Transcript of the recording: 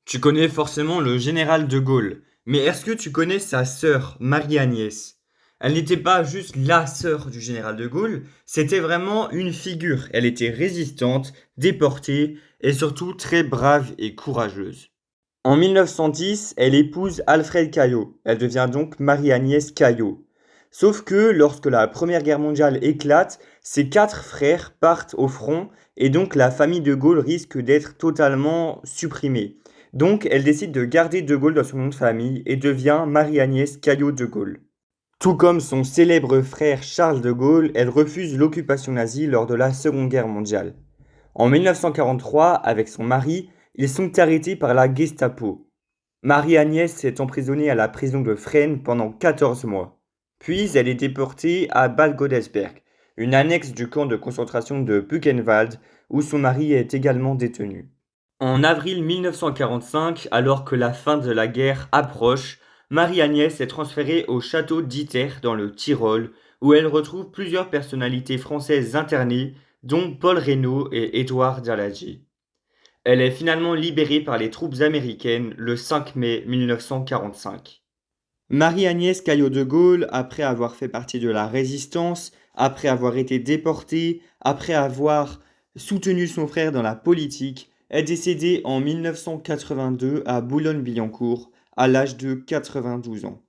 Tu connais forcément le général de Gaulle, mais est-ce que tu connais sa sœur, Marie-Agnès? Elle n'était pas juste la sœur du général de Gaulle, c'était vraiment une figure. Elle était résistante, déportée et surtout très brave et courageuse. En 1910, elle épouse Alfred Caillot. Elle devient donc Marie-Agnès Caillot. Sauf que lorsque la Première Guerre mondiale éclate, ses quatre frères partent au front et donc la famille de Gaulle risque d'être totalement supprimée. Donc elle décide de garder de Gaulle dans son nom de famille et devient Marie-Agnès Caillot de Gaulle. Tout comme son célèbre frère Charles de Gaulle, elle refuse l'occupation nazie lors de la Seconde Guerre mondiale. En 1943, avec son mari, ils sont arrêtés par la Gestapo. Marie-Agnès est emprisonnée à la prison de Fresnes pendant 14 mois. Puis elle est déportée à Bad Godesberg, une annexe du camp de concentration de Buchenwald, où son mari est également détenu. En avril 1945, alors que la fin de la guerre approche, Marie-Agnès est transférée au château d'Iter dans le Tyrol, où elle retrouve plusieurs personnalités françaises internées, dont Paul Reynaud et Édouard Daladier. Elle est finalement libérée par les troupes américaines le 5 mai 1945. Marie-Agnès Caillot de Gaulle, après avoir fait partie de la Résistance, après avoir été déportée, après avoir soutenu son frère dans la politique, est décédée en 1982 à Boulogne-Billancourt, à l'âge de 92 ans.